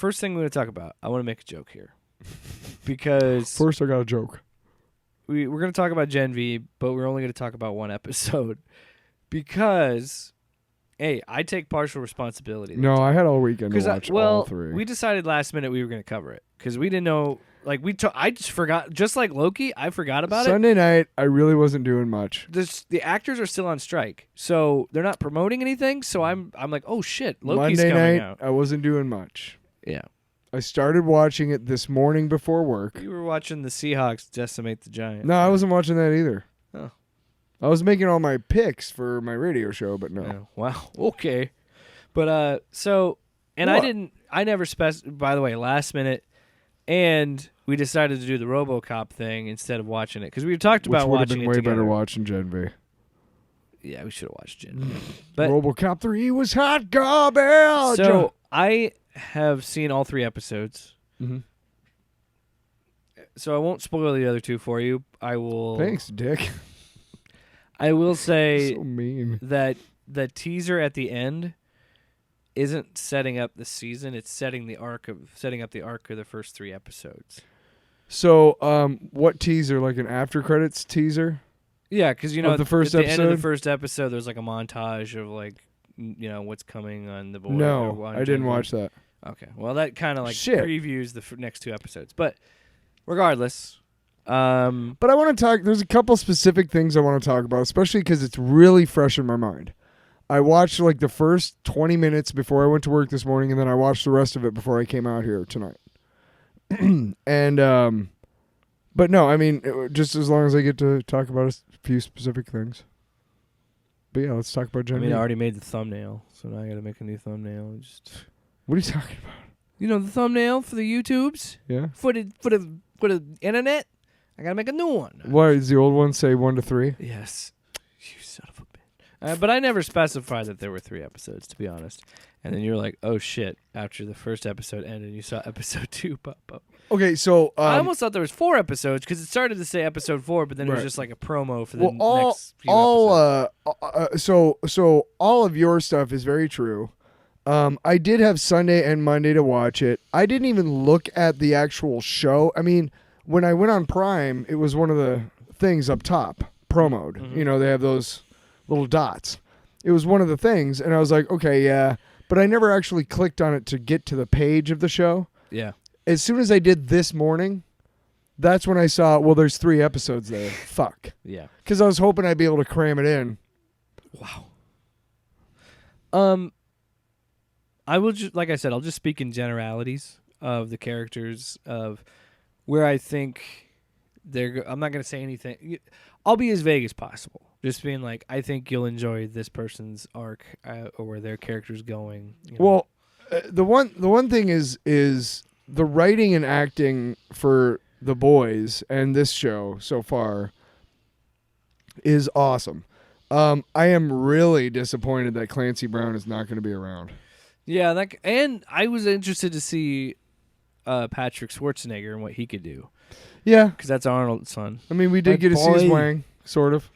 first thing we're going to talk about, I want to make a joke here. Because first I got a joke. We're going to talk about Gen V, but we're only going to talk about one episode. Because, hey, I take partial responsibility. No, I had all weekend to watch all 3. We decided last minute we were going to cover it. Because we didn't know, like, I just forgot, just like Loki, I forgot about Sunday night, I really wasn't doing much. The actors are still on strike, so they're not promoting anything, so I'm like, oh shit, Loki's Monday coming night, out. I wasn't doing much. Yeah. I started watching it this morning before work. You were watching the Seahawks decimate the Giants. No, I wasn't watching that either. Oh. I was making all my picks for my radio show, but no. Yeah. Wow. Okay. But so, and What? I never by the way, last minute, and we decided to do the RoboCop thing instead of watching it because we talked about Which would have watching been it way together. better watching Gen V. Yeah, we should have watched it. But RoboCop 3 was hot garbage. so I have seen all 3 episodes. Mm-hmm. So I won't spoil the other 2 for you. I will. Thanks, Dick. I will say So mean. that the teaser at the end isn't setting up the season. It's setting up the arc of the first 3 episodes. So, what teaser? Like an after credits teaser? Yeah, because you know Of the first at the end of episode? the first episode, there's like a montage of like what's coming on the board. No, or on I didn't Gen V. watch that. Okay, well that kind of like Shit. previews the next 2 episodes, but regardless, But I want to talk. There's a couple specific things I want to talk about, especially because it's really fresh in my mind. I watched like the first 20 minutes before I went to work this morning, and then I watched the rest of it before I came out here tonight. And but no, I mean, just as long as I get to talk about a few specific things. But yeah, let's talk about Gen I mean, V. I already made the thumbnail, so now I got to make a new thumbnail. Just What are you talking about? the thumbnail for the YouTubes Yeah. for the internet. I gotta make a new one. Why does the old one say 1 to 3? Yes, you son of a bitch. But I never specified that there were 3 episodes, to be honest. And then you're like, oh shit! After the first episode ended, you saw episode 2 pop up. Okay, so I almost thought there was 4 episodes because it started to say episode 4, but then it was Right. just like a promo for the next few episodes. So all of your stuff is very true. I did have Sunday and Monday to watch it. I didn't even look at the actual show. I mean, when I went on Prime, it was one of the things up top, promoed. Mhm. You know, they have those little dots. It was one of the things, and I was like, okay, yeah. But I never actually clicked on it to get to the page of the show. Yeah. As soon as I did this morning, that's when I saw, well, there's 3 episodes there. Fuck. Yeah. Because I was hoping I'd be able to cram it in. Wow. I will just, like I said, I'll just speak in generalities of the characters of where I think I'm not going to say anything. I'll be as vague as possible. Just being like, I think you'll enjoy this person's arc or where their character's going. Well, the one thing is the writing and acting for The Boys and this show so far is awesome. I am really disappointed that Clancy Brown is not going to be around. Yeah, and I was interested to see Patrick Schwarzenegger and what he could do. Yeah. Because that's Arnold's son. I mean, we did get to see his wang, sort of.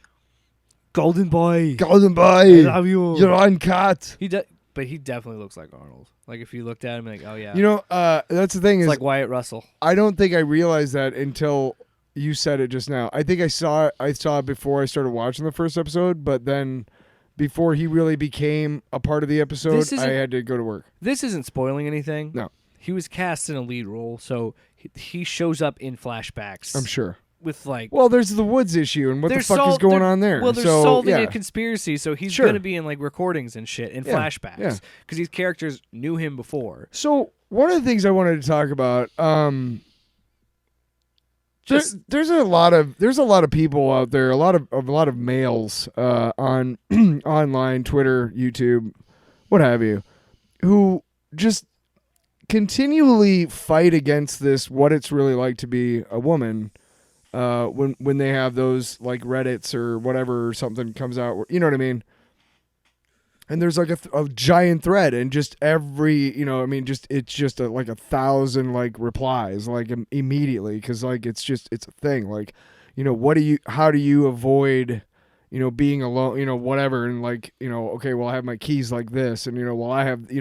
Golden boy. Golden boy. I love you. You're uncut. But he definitely looks like Arnold. Like, if you looked at him, like, oh, yeah. You know, that's the thing it's is, like Wyatt Russell. I don't think I realized that until you said it just now. I think I saw it before I started watching the first episode, but then before he really became a part of the episode, I had to go to work. This isn't spoiling anything. No. He was cast in a lead role, so he shows up in flashbacks. I'm sure. With like, well, there's the Woods issue, and what the fuck is going on there? Well, they're solving a conspiracy, so he's Sure. going to be in like recordings and shit and flashbacks because these characters knew him before. So one of the things I wanted to talk about, there's a lot of people out there, a lot of males on online, Twitter, YouTube, what have you, who just continually fight against this. What it's really like to be a woman. When they have those like Reddits or whatever or something comes out, you know what I mean? And there's like a giant thread, and just every, it's just like 1,000 like replies like immediately, because like it's a thing. Like, how do you avoid, being alone, whatever, and like, okay, well, I have my keys like this, and well, I have,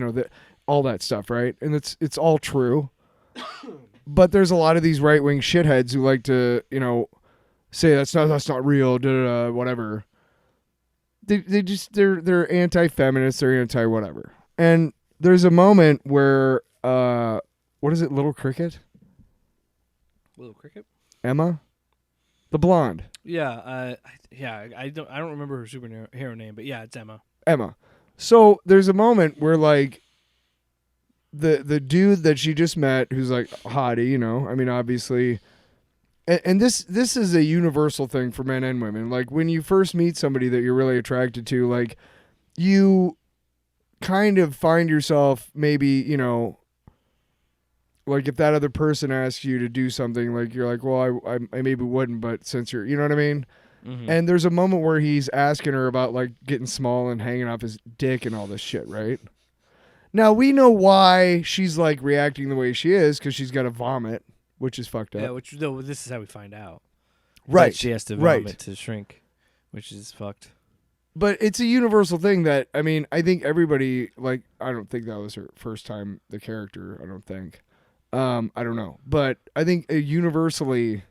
all that stuff, right? And it's all true. But there's a lot of these right wing shitheads who like to, say that's not real, whatever. They're anti-feminist, they're anti-whatever. And there's a moment where what is it, Little Cricket? Little Cricket? Emma? The blonde. Yeah, I don't remember her superhero name, but yeah, it's Emma. Emma. So there's a moment where like the dude that she just met, who's like hottie, I mean, obviously, and this is a universal thing for men and women. Like when you first meet somebody that you're really attracted to, like you kind of find yourself maybe, like if that other person asks you to do something, like you're like, well, I maybe wouldn't, but since you're, you know what I mean? Mm-hmm. And there's a moment where he's asking her about like getting small and hanging off his dick and all this shit, right? Now we know why she's like reacting the way she is, because she's got to vomit, which is fucked up. Yeah, this is how we find out. Right. That she has to vomit to shrink, which is fucked. But it's a universal thing that, I mean, I think everybody, like, I don't think that was her first time, the character, I don't think. I don't know. But I think universally,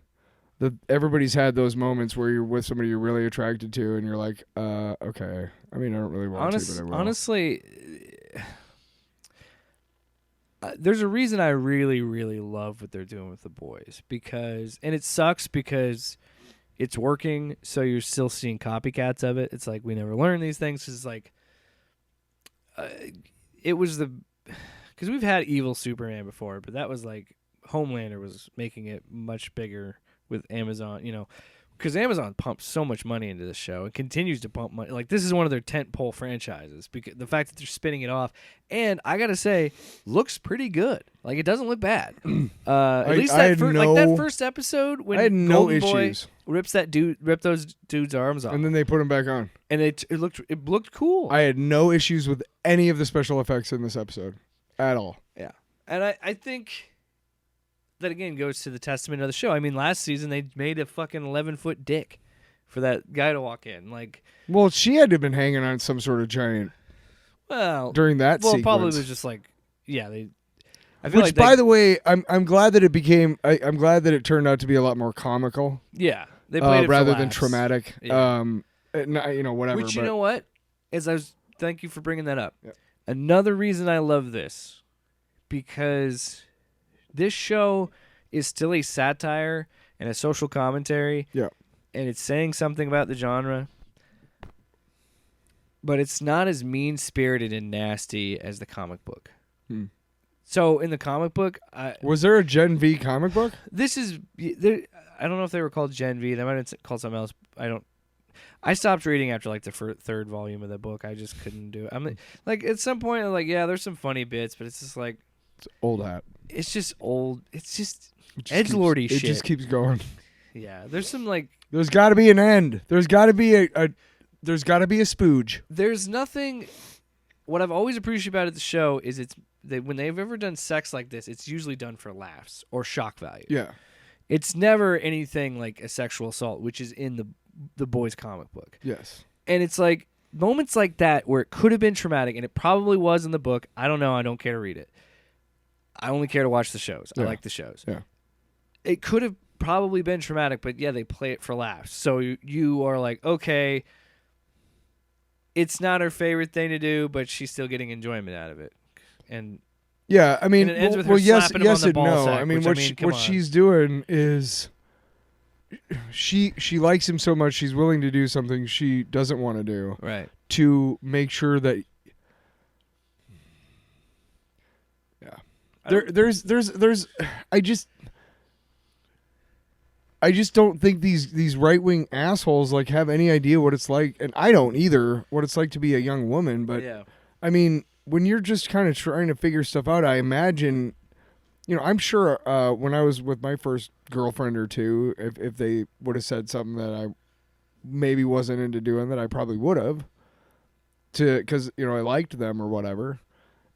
everybody's had those moments where you're with somebody you're really attracted to and you're like, okay. I mean, I don't really want to, but I will. Honestly, there's a reason I really, really love what they're doing with The Boys. And it sucks because it's working, so you're still seeing copycats of it. It's like, we never learn these things. It's like, it was because we've had evil Superman before, but that was like, Homelander was making it much bigger with Amazon, because Amazon pumps so much money into this show and continues to pump money. Like, this is one of their tentpole franchises, because the fact that they're spinning it off, and I gotta say, looks pretty good. Like, it doesn't look bad. At least that first episode when I had no Golden issues. Boy ripped those dudes' arms off, and then they put them back on, and it looked cool. I had no issues with any of the special effects in this episode at all. Yeah, and I think that again goes to the testament of the show. I mean, last season they made a fucking 11-foot dick for that guy to walk in. Like, well, she had to have been hanging on some sort of giant. Well, during that sequence, probably was just like, yeah, they. Which, by the way, I'm glad that it became. I'm glad that it turned out to be a lot more comical. Yeah, they played it rather for than laughs. traumatic. Yeah. Whatever. Which, you know what? Thank you for bringing that up. Yeah. Another reason I love this, because this show is still a satire and a social commentary. Yeah. And it's saying something about the genre, but it's not as mean-spirited and nasty as the comic book. So in the comic book, was there a Gen V comic book? This is I don't know if they were called Gen V. They might have called something else. I stopped reading after like the third volume of the book. I just couldn't do it. I'm like, at some point, I'm like, yeah, there's some funny bits, but it's just like, it's old hat. It's just old. It's just edgelordy shit. It just keeps going. Yeah, there's some like. There's got to be an end. There's got to be there's got to be a spooge. There's nothing. What I've always appreciated about the show is when they've ever done sex like this, it's usually done for laughs or shock value. Yeah. It's never anything like a sexual assault, which is in the Boys comic book. Yes. And it's like moments like that where it could have been traumatic, and it probably was in the book. I don't know. I don't care to read it. I only care to watch the shows. Yeah. I like the shows. Yeah. It could have probably been traumatic, but yeah, they play it for laughs. So you are like, okay, it's not her favorite thing to do, but she's still getting enjoyment out of it. And yeah, I mean, and it ends with her slapping him on the and ball no. sack, I mean, what what she's doing is she likes him so much she's willing to do something she doesn't want to do, right, to make sure that. Yeah, there's I just don't think these right-wing assholes like have any idea what it's like, and I don't either, what it's like to be a young woman. But yeah. I mean, when you're just kind of trying to figure stuff out, I imagine, I'm sure when I was with my first girlfriend or two, if they would have said something that I maybe wasn't into doing, that I probably would have, because I liked them or whatever.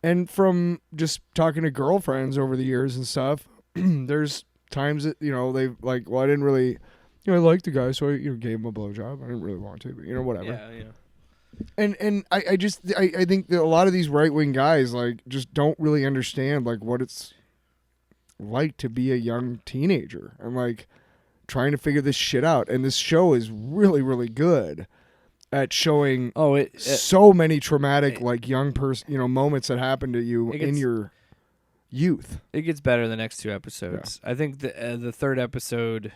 And from just talking to girlfriends over the years and stuff, there's times that they've like, well, I didn't really, I liked the guy, so I gave him a blowjob. I didn't really want to, but whatever. Yeah. And I think that a lot of these right wing guys like just don't really understand like what it's like to be a young teenager and like trying to figure this shit out. And this show is really, really good at showing so many traumatic like young person, moments that happen to you in your youth. It gets better the next 2 episodes. Yeah. I think the third episode,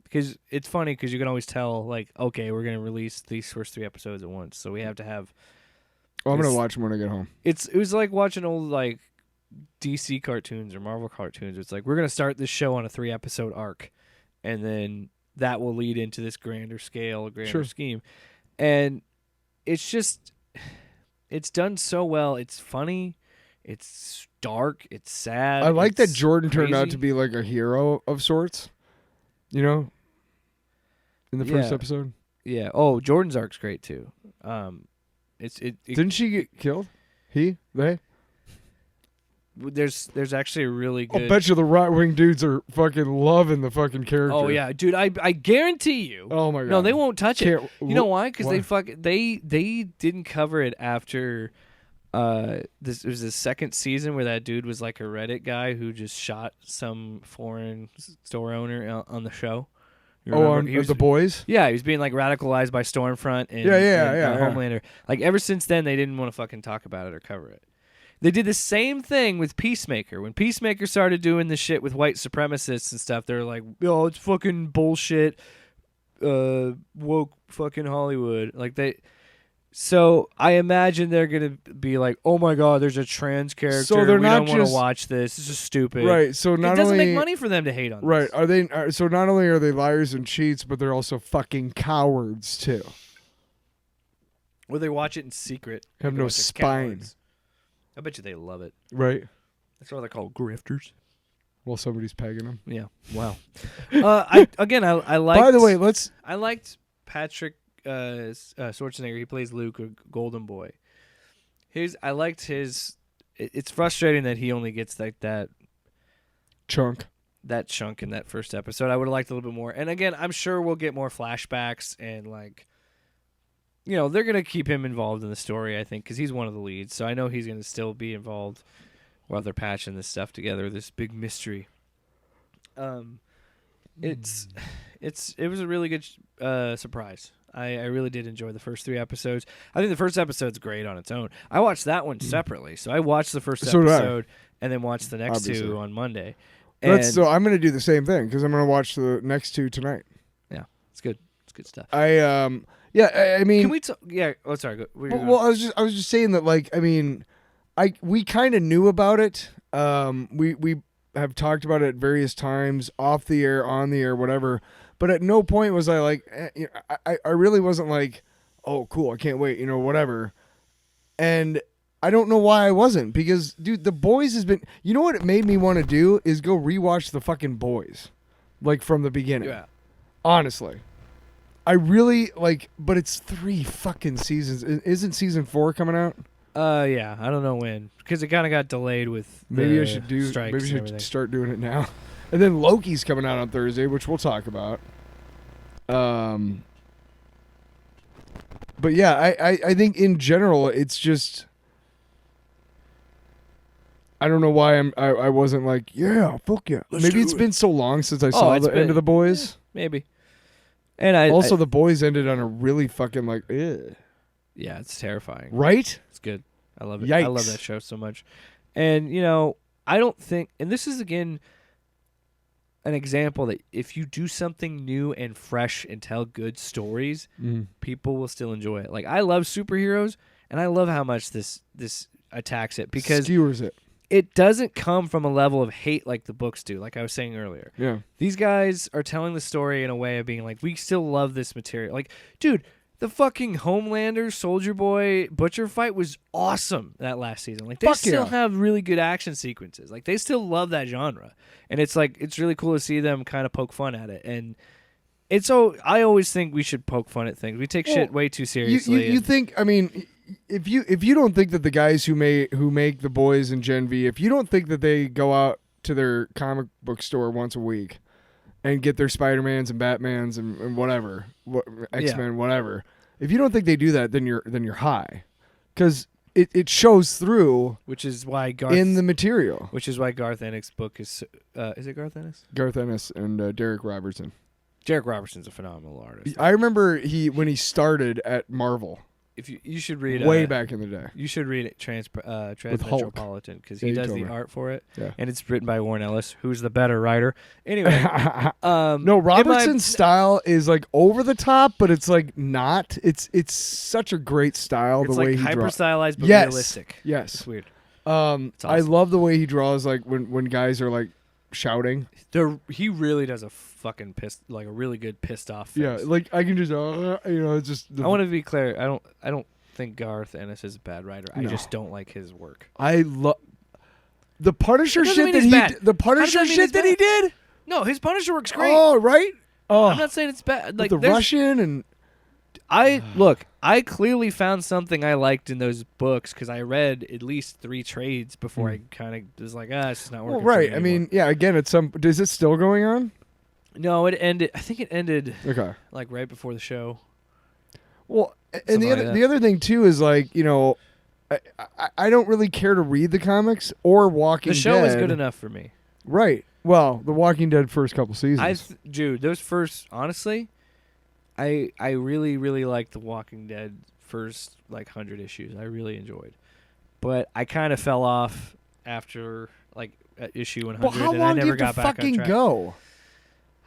because it's funny because you can always tell like, okay, we're gonna release these first 3 episodes at once, so we have to have. Oh, I'm gonna watch them when I get home. It was like watching old like DC cartoons or Marvel cartoons. It's like we're gonna start this show on a 3-episode arc, and then that will lead into this grander scale, grander scheme, and it's done so well. It's funny, it's dark, it's sad. I like that Jordan turned out to be like a hero of sorts, in the first episode. Yeah. Oh, Jordan's arc's great too. Didn't she get killed? They? There's actually a really good. I bet you the right wing dudes are fucking loving the fucking character. Oh yeah, dude. I guarantee you. Oh my god. No, they won't touch it. You know why? Because they didn't cover it after. This was the second season where that dude was like a Reddit guy who just shot some foreign store owner on the show. On The Boys? Yeah, he was being like radicalized by Stormfront and Homelander. Like ever since then, they didn't want to fucking talk about it or cover it. They did the same thing with Peacemaker. When Peacemaker started doing the shit with white supremacists and stuff, they were like, "Oh, it's fucking bullshit, woke fucking Hollywood." Like they. So I imagine they're gonna be like, "Oh my god, there's a trans character. So they're not don't want to watch this. This is stupid." Right. So not it doesn't only make money for them to hate on. Right. This. Are they? So not only are they liars and cheats, but they're also fucking cowards too. Or they watch it in secret. Have no spine. I bet you they love it. Right. That's why they're called grifters. Well, somebody's pegging them. Yeah. Wow. I liked. By the way, I liked Patrick Schwarzenegger. He plays Luke, a Golden Boy. I liked his. It's frustrating that he only gets like that chunk in that first episode. I would have liked a little bit more. And again, I'm sure we'll get more flashbacks and like. They're going to keep him involved in the story, I think, because he's one of the leads. So I know he's going to still be involved while they're patching this stuff together, this big mystery. It was a really good surprise. I really did enjoy the first 3 episodes. I think the first episode's great on its own. I watched that one separately. So I watched the first episode and then watched the next 2 on Monday. So I'm going to do the same thing because I'm going to watch the next 2 tonight. Yeah, it's good. It's good stuff. Yeah, I mean, can we? Yeah. Oh, sorry. Well, I was just saying that, like, I mean, we kind of knew about it. We have talked about it at various times, off the air, on the air, whatever. But at no point was I like, I really wasn't like, oh, cool, I can't wait, whatever. And I don't know why I wasn't because, dude, The Boys has been. You know what it made me want to do is go rewatch the fucking Boys, like from the beginning. Yeah. Honestly. I really like, but it's 3 fucking seasons. Isn't season 4 coming out? Yeah, I don't know when because it kind of got delayed with. Maybe I should start doing it now. And then Loki's coming out on Thursday, which we'll talk about. But yeah, I think in general it's just. I don't know why I wasn't like, yeah, fuck yeah. Maybe it's been so long since I saw the end of The Boys. Yeah, maybe. And The Boys ended on a really fucking like, ugh. Yeah, it's terrifying. Right? It's good. I love it. Yikes. I love that show so much. And, I don't think, and this is, again, an example that if you do something new and fresh and tell good stories, people will still enjoy it. Like, I love superheroes, and I love how much this attacks it because skewers it. It doesn't come from a level of hate like the books do, like I was saying earlier. Yeah. These guys are telling the story in a way of being like, we still love this material. Like, dude, the fucking Homelander, Soldier Boy, Butcher fight was awesome that last season. Like, they still have really good action sequences. Like, they still love that genre. And it's like, it's really cool to see them kind of poke fun at it. And I always think we should poke fun at things. We take shit way too seriously. You think, I mean... If you don't think that the guys who make The Boys and Gen V, if you don't think that they go out to their comic book store once a week and get their Spider-Mans and Batmans and whatever, X-Men, whatever, If you don't think they do that, then you're high, because it shows through Which is why Garth in the material. Which is why Garth Ennis's book is it Garth Ennis? Garth Ennis and Derek Robertson. Derek Robertson's a phenomenal artist. I remember when he started at Marvel. If you should read way back in the day. You should read it Transmetropolitan, because he does the art for it, and it's written by Warren Ellis, who's the better writer. Anyway, no, Robertson's style is like over the top, but it's like not. It's such a great style. It's the way like he hyper stylized but yes. realistic. Yes, it's weird. Awesome. I love the way he draws, like when guys are like shouting. He really does a fucking a really good pissed off face. Yeah, like I can just it's just. I want to be clear. I don't think Garth Ennis is a bad writer. I just don't like his work. I love the Punisher shit that he did. No, his Punisher work's great. Oh, right. Oh, I'm not saying it's bad. Like the Russian and. I clearly found something I liked in those books because I read at least 3 trades before I kind of was like, it's just not working. Well, right. For me I mean, yeah. Again, is it still going on? No, it ended. I think it ended. Okay. Like right before the show. Well, and the other thing too is like I don't really care to read the comics or Walking Dead. The show was good enough for me. Right. Well, the Walking Dead first couple seasons. Dude, those first, honestly, I really, really liked the Walking Dead first 100 issues. I really enjoyed. But I kind of fell off after at issue 100, well, how and long I never do you got have to back fucking on track. go?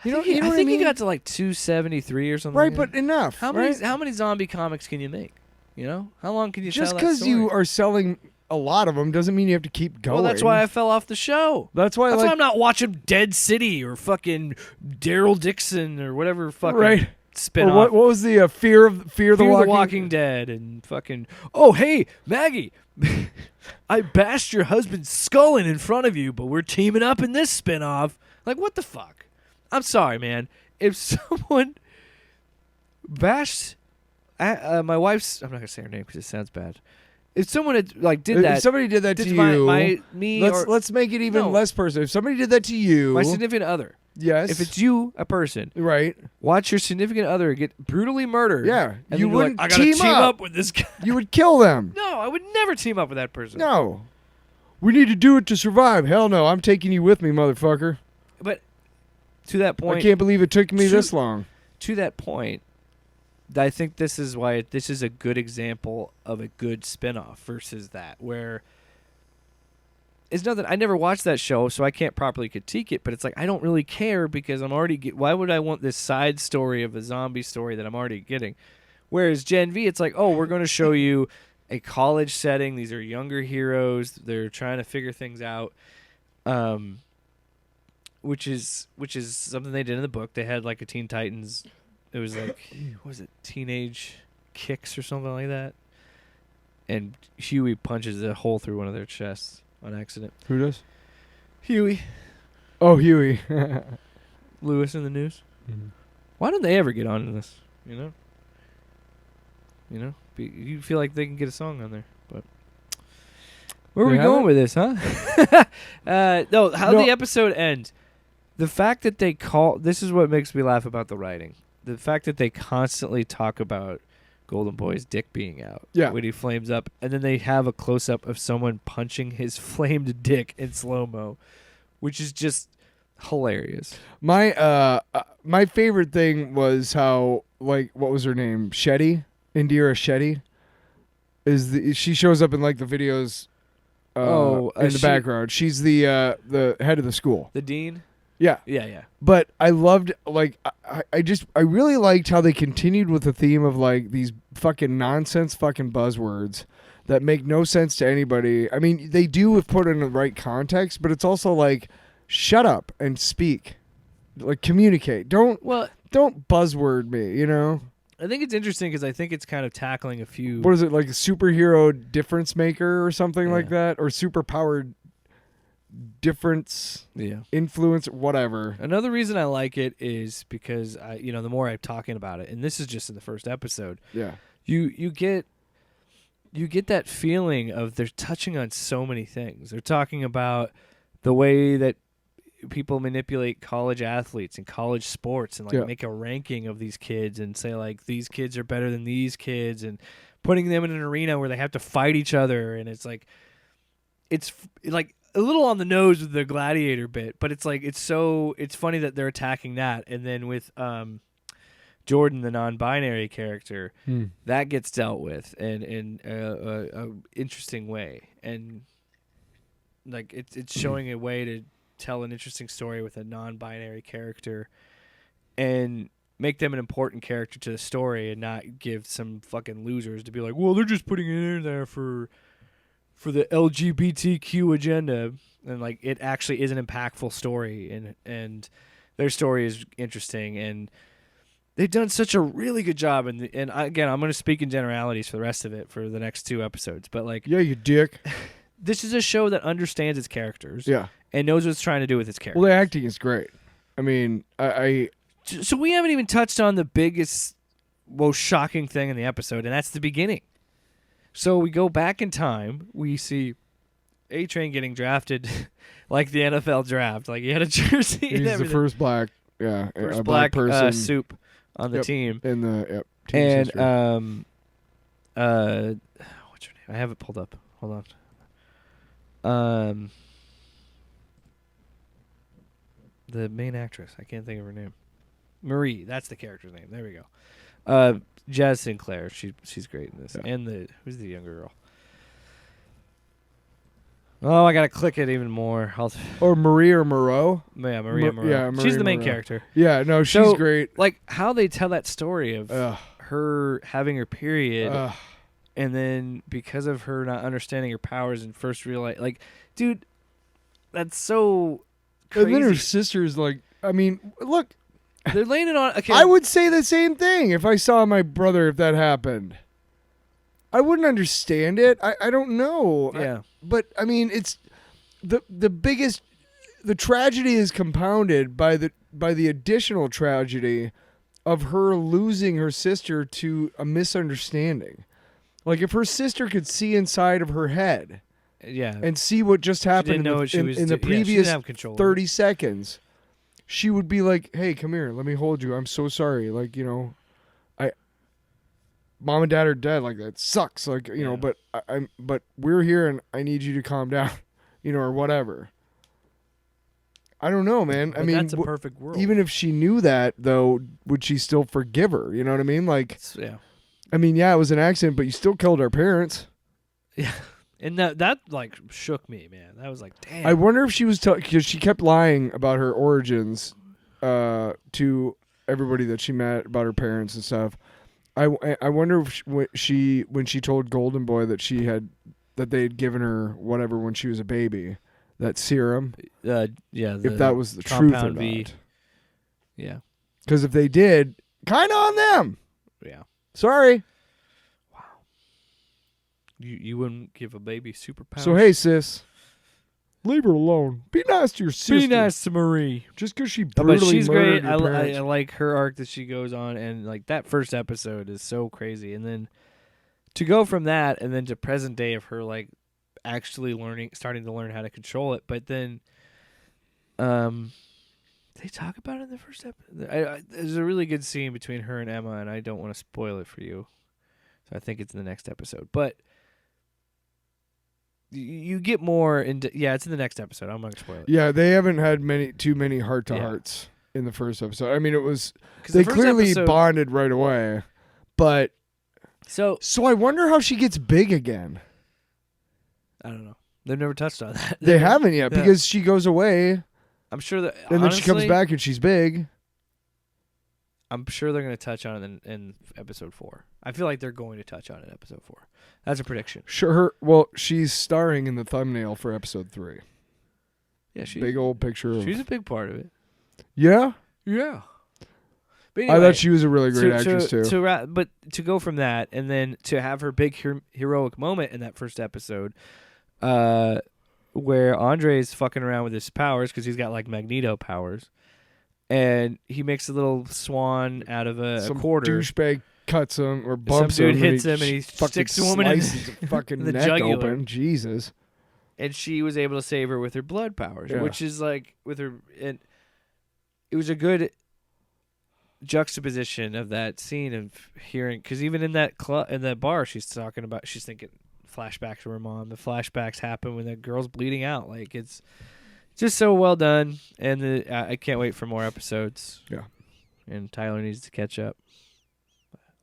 I think he got to 273 or something. Right, but enough. How many zombie comics can you make? How long can you just tell that story? Just because you are selling a lot of them doesn't mean you have to keep going. Well, that's why I fell off the show. That's why I'm not watching Dead City or fucking Daryl Dixon or whatever fucking spin-off. Or what was the Fear the Walking Dead and fucking, oh, hey, Maggie, I bashed your husband's skull in front of you, but we're teaming up in this spin-off. Like, what the fuck? I'm sorry, man. If someone bashed my wife's, I'm not gonna say her name because it sounds bad. If someone had did that, if somebody did that to you, let's make it even less personal. If somebody did that to you, my significant other, yes. If it's you, a person, right? Watch your significant other get brutally murdered. Yeah, and you wouldn't I gotta team up with this guy. You would kill them. No, I would never team up with that person. No, we need to do it to survive. Hell no, I'm taking you with me, motherfucker. But to that point, I can't believe it took me this long. To that point, I think this is why this is a good example of a good spinoff versus that, where it's nothing. I never watched that show, so I can't properly critique it. But it's I don't really care because I'm already. Why would I want this side story of a zombie story that I'm already getting? Whereas Gen V, it's we're going to show you a college setting. These are younger heroes. They're trying to figure things out. Which is something they did in the book. They had a Teen Titans. It was what was it, Teenage Kicks or something like that. And Huey punches a hole through one of their chests on accident. Who does? Huey. Oh, Huey. Lewis in the news. Mm-hmm. Why don't they ever get on this? You feel like they can get a song on there, but where are we going with this, huh? The episode ends. The fact that this is what makes me laugh about the writing. The fact that they constantly talk about Golden Boy's dick being out when he flames up, and then they have a close-up of someone punching his flamed dick in slow-mo, which is just hilarious. My favorite thing was how, what was her name? Indira Shetty? She shows up in the videos in the background. She's the head of the school. The dean? Yeah. Yeah. But I loved, I really liked how they continued with the theme of, these fucking nonsense fucking buzzwords that make no sense to anybody. I mean, they do if put in the right context, but it's also shut up and speak. Communicate. Don't buzzword me, I think it's interesting because I think it's kind of tackling a few... What is it, a superhero difference maker or something like that? Or superpowered... difference, influence, whatever. Another reason I like it is because the more I'm talking about it, and this is just in the first episode. Yeah, you get that feeling of they're touching on so many things. They're talking about the way that people manipulate college athletes and college sports and like Yeah. make a ranking of these kids and say like these kids are better than these kids and putting them in an arena where they have to fight each other, and it's like like a little on the nose with the gladiator bit, but it's like it's funny that they're attacking that. And then with Jordan, the non-binary character, that gets dealt with in a interesting way, and like it's showing a way to tell an interesting story with a non-binary character and make them an important character to the story, and not give some fucking losers to be like, well, they're just putting it in there for the LGBTQ agenda, and like it actually is an impactful story, and their story is interesting, and they've done such a really good job. And again, I'm going to speak in generalities for the rest of it for the next 2 episodes, but like, Yeah, you dick. this is a show that understands its characters, Yeah. and knows what it's trying to do with its characters. Well, the acting is great. I mean, So we haven't even touched on the biggest, most shocking thing in the episode, and that's the beginning. So we go back in time. We see A-Train getting drafted like the NFL draft. Like he had a jersey and he's the everything. first black, First a black person soup on the team. in the team's And history. what's her name? I have it pulled up. Hold on. The main actress. I can't think of her name. Marie. That's the character's name. There we go. Jazz Sinclair. She's great in this. Yeah. And who's the younger girl? Oh, I gotta click it even more. Or Marie or Moreau. Yeah, Maria Moreau. yeah, She's Maria the main Moreau. character. Yeah, no, she's So, great. Like how they tell that story of Ugh. her having her period, Ugh. and then because of her not understanding her powers and first realize, like, dude, that's so crazy. And then her sister's like, I mean, look, They're laying it on. Okay, I would say the same thing if I saw my brother if that happened. I wouldn't understand it. I don't know. Yeah. But I mean, it's the biggest. The tragedy is compounded by the additional tragedy of her losing her sister to a misunderstanding. Like if her sister could see inside of her head Yeah. and see what just happened know what she was in the do- yeah, she previous didn't have control of 30 seconds, she would be like, "Hey, come here. Let me hold you. I'm so sorry. Like, mom and dad are dead. Like that sucks. Like, Yeah. but but we're here and I need you to calm down, or whatever." I don't know, man. But I mean, that's a perfect world. even if she knew that, though, would she still forgive her? You know what I mean? Like, Yeah. I mean, yeah, it was an accident, but you still killed our parents. Yeah. And that like shook me, man. That was like, damn. I wonder if she was because she kept lying about her origins to everybody that she met about her parents and stuff. I wonder if when she told Golden Boy that they had given her whatever when she was a baby, that serum. Yeah. If that was the truth or Compound V. not. Yeah. Because if they did, kind of on them. Yeah. Sorry. You wouldn't give a baby superpowers. So hey, sis, leave her alone. Be nice to your sister. Be nice to Marie. Just because she But brutally she's murdered great. your I parents. like her arc that she goes on, and like that first episode is so crazy. And then to go from that and then to present day of her like actually starting to learn how to control it. But then, they talk about it in the first episode. There's a really good scene between her and Emma, and I don't want to spoil it for you, so I think it's in the next episode. But you get more into it's in the next episode. I'm not gonna spoil it. Yeah, they haven't had too many heart to hearts in the first episode. I mean, it was 'Cause they the first clearly episode- bonded right away, but So I wonder how she gets big again. I don't know. They've never touched on that. They haven't yet Yeah. because she goes away I'm sure that and then she comes honestly, back and she's big. I'm sure they're going to touch on it in episode 4. I feel like they're going to touch on it in episode 4. That's a prediction. Sure. She's starring in the thumbnail for episode 3. Yeah, Big old picture. She's a big part of it. Yeah. Yeah. But I thought she was a really great actress too. But to go from that and then to have her big heroic moment in that first episode, where Andre's fucking around with his powers because he's got like Magneto powers, and he makes a little swan out of a Some quarter. douchebag cuts him or bumps dude him. hits and him and he fucking sticks the woman in slices the fucking the neck jugular. open. Jesus. and she was able to save her with her blood powers, Yeah. which is like with her. And it was a good juxtaposition of that scene of hearing, because even in that in that bar, she's thinking flashbacks to her mom. The flashbacks happen when the girl's bleeding out. Like, it's just so well done, and I can't wait for more episodes. Yeah, and Tyler needs to catch up.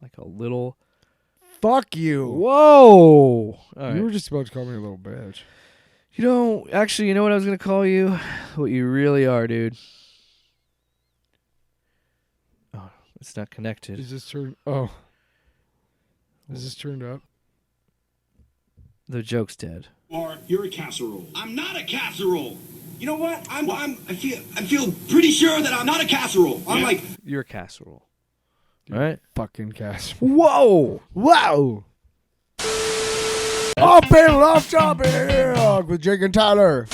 Like a little. Fuck you. Whoa! All You were right. just about to call me a little bitch. Actually, you know what I was gonna call you? What you really are, dude. Oh, it's not connected. Is this turned? Oh, is this turned up? The joke's dead. Or you're a casserole. I'm not a casserole. You know what? I feel pretty sure that I'm not a casserole. I'm like, You're a casserole. All right. Fucking cast. Whoa! Wow. Off panel, off topic with Jake and Tyler.